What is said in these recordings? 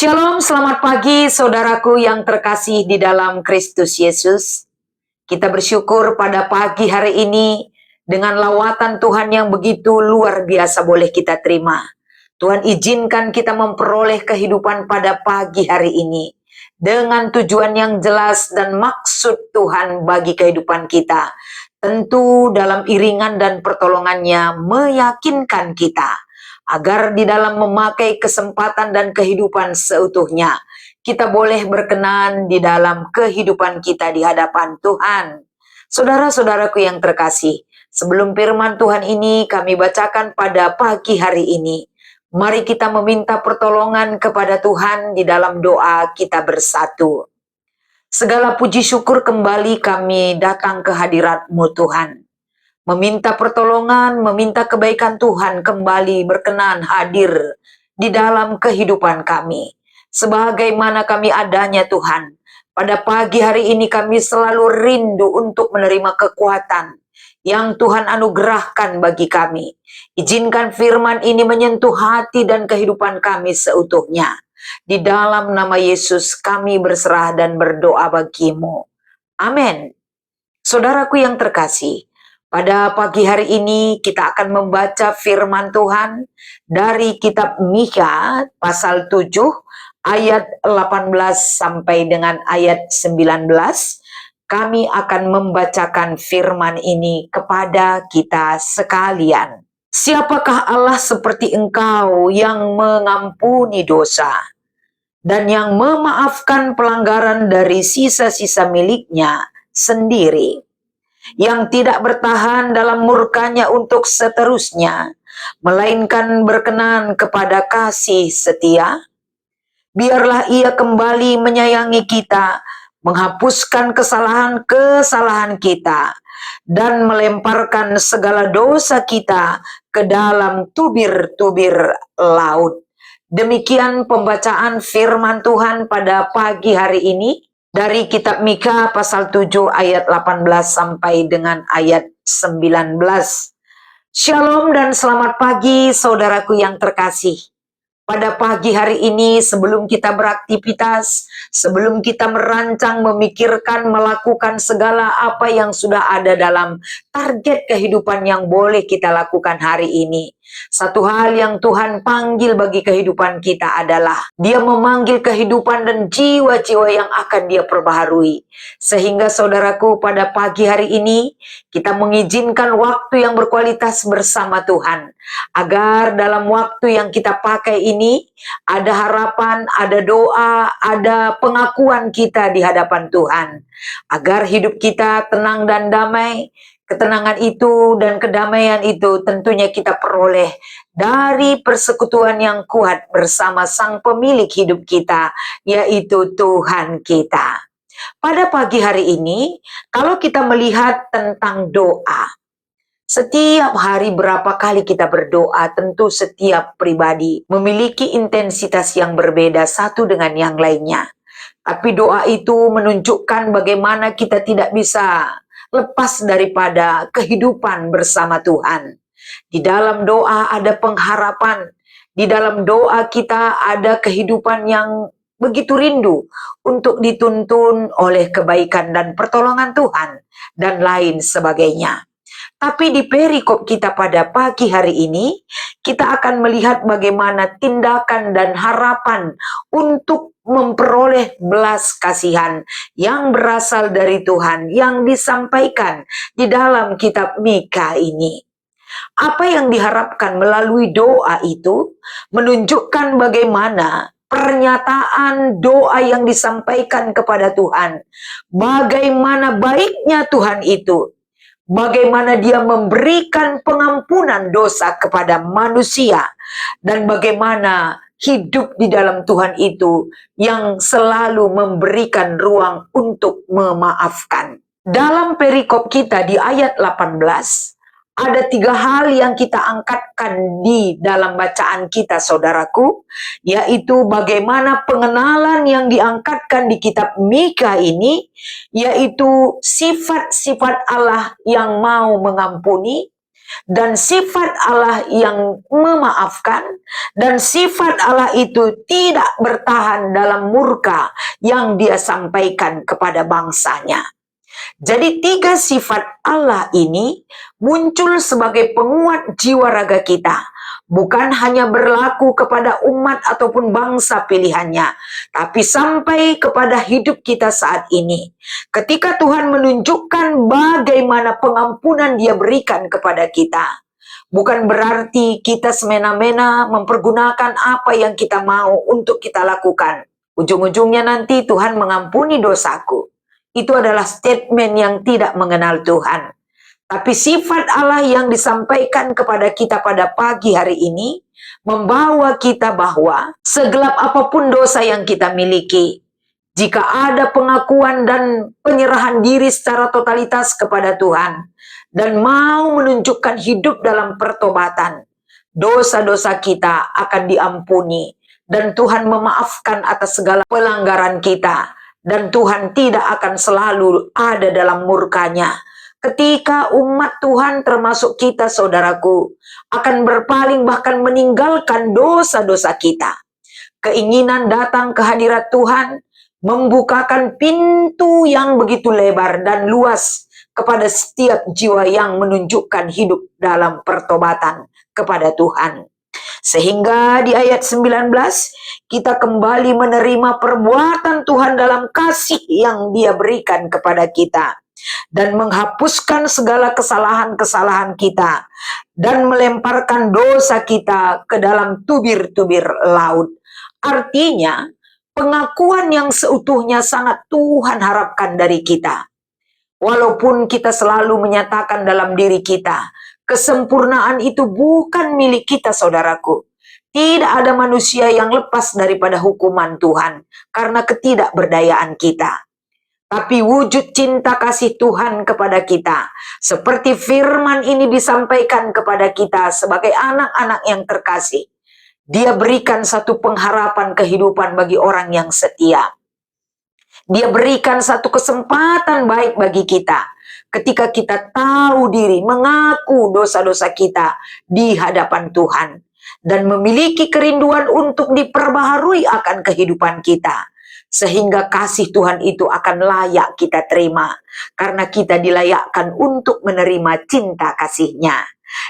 Shalom, selamat pagi saudaraku yang terkasih di dalam Kristus Yesus. Kita bersyukur pada pagi hari ini dengan lawatan Tuhan yang begitu luar biasa boleh kita terima. Tuhan izinkan kita memperoleh kehidupan pada pagi hari ini dengan tujuan yang jelas dan maksud Tuhan bagi kehidupan kita. Tentu dalam iringan dan pertolongannya meyakinkan kita agar di dalam memakai kesempatan dan kehidupan seutuhnya, kita boleh berkenan di dalam kehidupan kita di hadapan Tuhan. Saudara-saudaraku yang terkasih, sebelum firman Tuhan ini kami bacakan pada pagi hari ini, mari kita meminta pertolongan kepada Tuhan di dalam doa kita bersatu. Segala puji syukur kembali kami datang ke hadirat-Mu Tuhan. Meminta pertolongan, meminta kebaikan Tuhan kembali berkenan hadir di dalam kehidupan kami. Sebagaimana kami adanya Tuhan, pada pagi hari ini kami selalu rindu untuk menerima kekuatan yang Tuhan anugerahkan bagi kami. Izinkan firman ini menyentuh hati dan kehidupan kami seutuhnya. Di dalam nama Yesus kami berserah dan berdoa bagimu. Amin. Saudaraku yang terkasih, pada pagi hari ini kita akan membaca firman Tuhan dari kitab Mikha pasal 7 ayat 18 sampai dengan ayat 19. Kami akan membacakan firman ini kepada kita sekalian. Siapakah Allah seperti engkau yang mengampuni dosa dan yang memaafkan pelanggaran dari sisa-sisa miliknya sendiri, yang tidak bertahan dalam murkanya untuk seterusnya, melainkan berkenan kepada kasih setia? Biarlah ia kembali menyayangi kita, menghapuskan kesalahan-kesalahan kita, dan melemparkan segala dosa kita ke dalam tubir-tubir laut. Demikian pembacaan firman Tuhan pada pagi hari ini dari kitab Mikha pasal 7 ayat 18 sampai dengan ayat 19. Shalom dan selamat pagi saudaraku yang terkasih. Pada pagi hari ini sebelum kita beraktivitas, sebelum kita merancang, memikirkan, melakukan segala apa yang sudah ada dalam target kehidupan yang boleh kita lakukan hari ini, satu hal yang Tuhan panggil bagi kehidupan kita adalah Dia memanggil kehidupan dan jiwa-jiwa yang akan Dia perbaharui. Sehingga saudaraku, pada pagi hari ini kita mengizinkan waktu yang berkualitas bersama Tuhan, agar dalam waktu yang kita pakai ini ada harapan, ada doa, ada pengakuan kita di hadapan Tuhan, agar hidup kita tenang dan damai. Ketenangan itu dan kedamaian itu tentunya kita peroleh dari persekutuan yang kuat bersama Sang Pemilik hidup kita, yaitu Tuhan kita. Pada pagi hari ini, kalau kita melihat tentang doa, setiap hari berapa kali kita berdoa, tentu setiap pribadi memiliki intensitas yang berbeda satu dengan yang lainnya. Tapi doa itu menunjukkan bagaimana kita tidak bisa lepas daripada kehidupan bersama Tuhan. Di dalam doa ada pengharapan, di dalam doa kita ada kehidupan yang begitu rindu untuk dituntun oleh kebaikan dan pertolongan Tuhan, dan lain sebagainya. Tapi di perikop kita pada pagi hari ini, kita akan melihat bagaimana tindakan dan harapan untuk memperoleh belas kasihan yang berasal dari Tuhan yang disampaikan di dalam kitab Mikha ini. Apa yang diharapkan melalui doa itu menunjukkan bagaimana pernyataan doa yang disampaikan kepada Tuhan, bagaimana baiknya Tuhan itu, bagaimana Dia memberikan pengampunan dosa kepada manusia, dan bagaimana hidup di dalam Tuhan itu yang selalu memberikan ruang untuk memaafkan. Dalam perikop kita di ayat 18, ada 3 hal yang kita angkatkan di dalam bacaan kita, saudaraku, yaitu bagaimana pengenalan yang diangkatkan di kitab Mikha ini, yaitu sifat-sifat Allah yang mau mengampuni, Dan sifat Allah yang memaafkan, dan sifat Allah itu tidak bertahan dalam murka yang dia sampaikan kepada bangsanya. Jadi 3 sifat Allah ini muncul sebagai penguat jiwa raga kita. Bukan hanya berlaku kepada umat ataupun bangsa pilihannya, tapi sampai kepada hidup kita saat ini. Ketika Tuhan menunjukkan bagaimana pengampunan Dia berikan kepada kita, bukan berarti kita semena-mena mempergunakan apa yang kita mau untuk kita lakukan. Ujung-ujungnya nanti Tuhan mengampuni dosaku. Itu adalah statement yang tidak mengenal Tuhan. Tapi sifat Allah yang disampaikan kepada kita pada pagi hari ini membawa kita bahwa segelap apapun dosa yang kita miliki, jika ada pengakuan dan penyerahan diri secara totalitas kepada Tuhan dan mau menunjukkan hidup dalam pertobatan, dosa-dosa kita akan diampuni dan Tuhan memaafkan atas segala pelanggaran kita, dan Tuhan tidak akan selalu ada dalam murkanya. Ketika umat Tuhan termasuk kita saudaraku akan berpaling bahkan meninggalkan dosa-dosa kita, keinginan datang ke hadirat Tuhan membukakan pintu yang begitu lebar dan luas kepada setiap jiwa yang menunjukkan hidup dalam pertobatan kepada Tuhan. Sehingga di ayat 19 kita kembali menerima perbuatan Tuhan dalam kasih yang Dia berikan kepada kita, dan menghapuskan segala kesalahan-kesalahan kita dan melemparkan dosa kita ke dalam tubir-tubir laut. Artinya, pengakuan yang seutuhnya sangat Tuhan harapkan dari kita. Walaupun kita selalu menyatakan dalam diri kita, kesempurnaan itu bukan milik kita saudaraku. Tidak ada manusia yang lepas daripada hukuman Tuhan karena ketidakberdayaan kita. Tapi wujud cinta kasih Tuhan kepada kita, seperti firman ini disampaikan kepada kita sebagai anak-anak yang terkasih, Dia berikan satu pengharapan kehidupan bagi orang yang setia. Dia berikan satu kesempatan baik bagi kita ketika kita tahu diri, mengaku dosa-dosa kita di hadapan Tuhan, dan memiliki kerinduan untuk diperbaharui akan kehidupan kita. Sehingga kasih Tuhan itu akan layak kita terima, karena kita dilayakkan untuk menerima cinta kasih-Nya.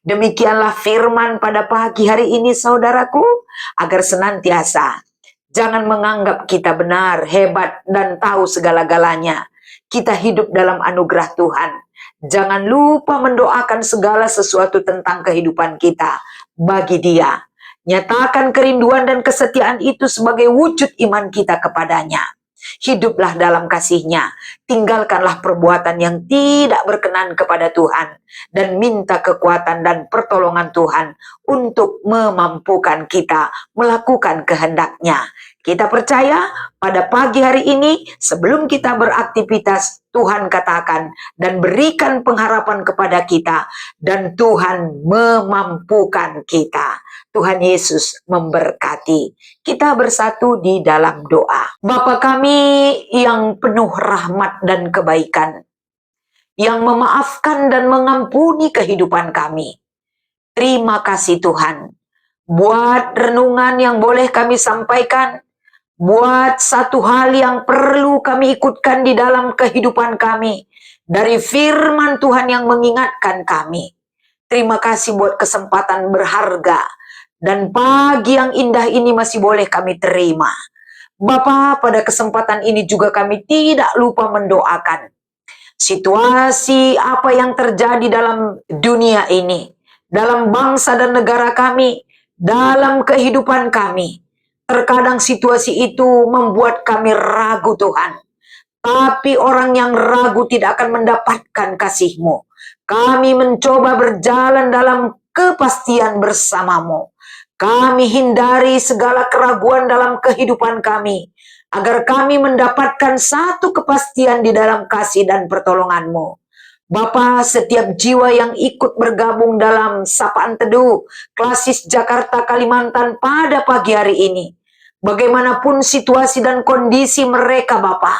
Demikianlah firman pada pagi hari ini saudaraku, agar senantiasa jangan menganggap kita benar, hebat, dan tahu segala-galanya. Kita hidup dalam anugerah Tuhan. Jangan lupa mendoakan segala sesuatu tentang kehidupan kita bagi Dia. Nyatakan kerinduan dan kesetiaan itu sebagai wujud iman kita kepadanya. Hiduplah dalam kasih-Nya. Tinggalkanlah perbuatan yang tidak berkenan kepada Tuhan. Dan minta kekuatan dan pertolongan Tuhan untuk memampukan kita melakukan kehendak-Nya. Kita percaya pada pagi hari ini sebelum kita beraktivitas, Tuhan katakan dan berikan pengharapan kepada kita. Dan Tuhan memampukan kita. Tuhan Yesus memberkati. Kita bersatu di dalam doa. Bapa kami yang penuh rahmat dan kebaikan, yang memaafkan dan mengampuni kehidupan kami. Terima kasih Tuhan, buat renungan yang boleh kami sampaikan, buat satu hal yang perlu kami ikutkan di dalam kehidupan kami, dari firman Tuhan yang mengingatkan kami. Terima kasih buat kesempatan berharga, dan pagi yang indah ini masih boleh kami terima. Bapa, pada kesempatan ini juga kami tidak lupa mendoakan situasi apa yang terjadi dalam dunia ini, dalam bangsa dan negara kami, dalam kehidupan kami. Terkadang situasi itu membuat kami ragu Tuhan. Tapi orang yang ragu tidak akan mendapatkan kasih-Mu. Kami mencoba berjalan dalam kepastian bersama-Mu. Kami hindari segala keraguan dalam kehidupan kami, agar kami mendapatkan satu kepastian di dalam kasih dan pertolongan-Mu. Bapa, setiap jiwa yang ikut bergabung dalam Sapaan Teduh Klasis Jakarta Kalimantan pada pagi hari ini, bagaimanapun situasi dan kondisi mereka Bapa,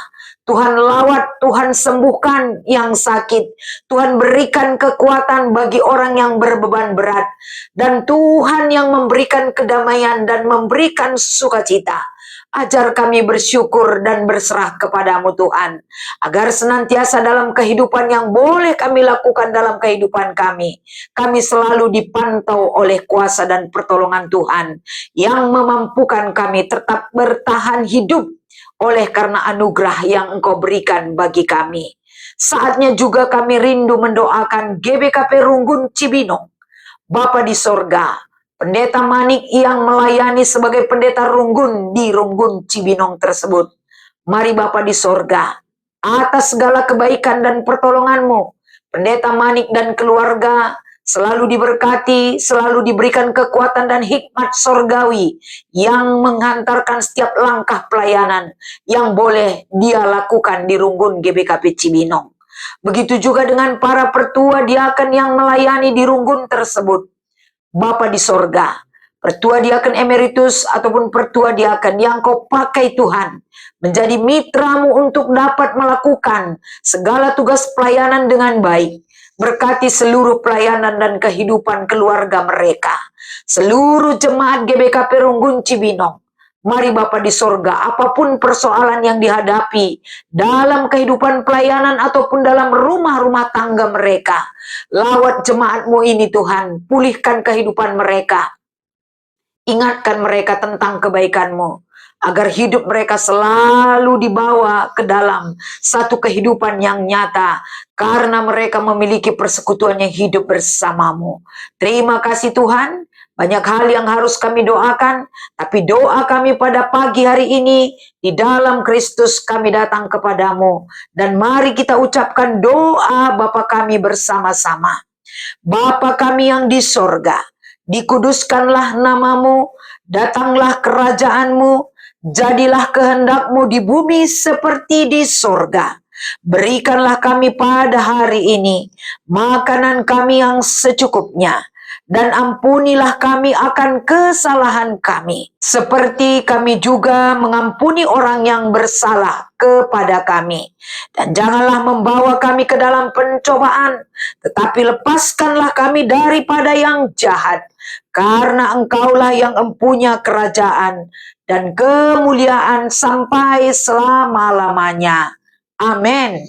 Tuhan lawat, Tuhan sembuhkan yang sakit. Tuhan berikan kekuatan bagi orang yang berbeban berat. Dan Tuhan yang memberikan kedamaian dan memberikan sukacita. Ajar kami bersyukur dan berserah kepadamu Tuhan. Agar senantiasa dalam kehidupan yang boleh kami lakukan dalam kehidupan kami. Kami selalu dipantau oleh kuasa dan pertolongan Tuhan. Yang memampukan kami tetap bertahan hidup oleh karena anugerah yang Engkau berikan bagi kami. Saatnya juga kami rindu mendoakan GBKP Runggun Cibinong. Bapa di sorga, Pendeta Manik yang melayani sebagai pendeta Runggun di Runggun Cibinong tersebut. Mari Bapa di sorga, atas segala kebaikan dan pertolongan-Mu, Pendeta Manik dan keluarga selalu diberkati, selalu diberikan kekuatan dan hikmat sorgawi yang menghantarkan setiap langkah pelayanan yang boleh dia lakukan di Runggun GBKP Cibinong. Begitu juga dengan para pertua diaken yang melayani di Runggun tersebut. Bapa di sorga, pertua diaken emeritus ataupun pertua diaken yang Kau pakai Tuhan, menjadi mitramu untuk dapat melakukan segala tugas pelayanan dengan baik. Berkati seluruh pelayanan dan kehidupan keluarga mereka. Seluruh jemaat GBKP Runggun Cibinong. Mari Bapa di sorga, apapun persoalan yang dihadapi dalam kehidupan pelayanan ataupun dalam rumah-rumah tangga mereka, lawat jemaat-Mu ini Tuhan, pulihkan kehidupan mereka. Ingatkan mereka tentang kebaikan-Mu, agar hidup mereka selalu dibawa ke dalam satu kehidupan yang nyata, karena mereka memiliki persekutuan yang hidup bersama-Mu. Terima kasih Tuhan. Banyak hal yang harus kami doakan, tapi doa kami pada pagi hari ini, di dalam Kristus kami datang kepadamu. Dan mari kita ucapkan doa Bapa kami bersama-sama. Bapa kami yang di sorga, dikuduskanlah namamu, datanglah kerajaan-Mu, jadilah kehendak-Mu di bumi seperti di sorga. Berikanlah kami pada hari ini makanan kami yang secukupnya, dan ampunilah kami akan kesalahan kami, seperti kami juga mengampuni orang yang bersalah kepada kami. Dan janganlah membawa kami ke dalam pencobaan, tetapi lepaskanlah kami daripada yang jahat, karena Engkaulah yang empunya kerajaan dan kemuliaan sampai selama-lamanya. Amin.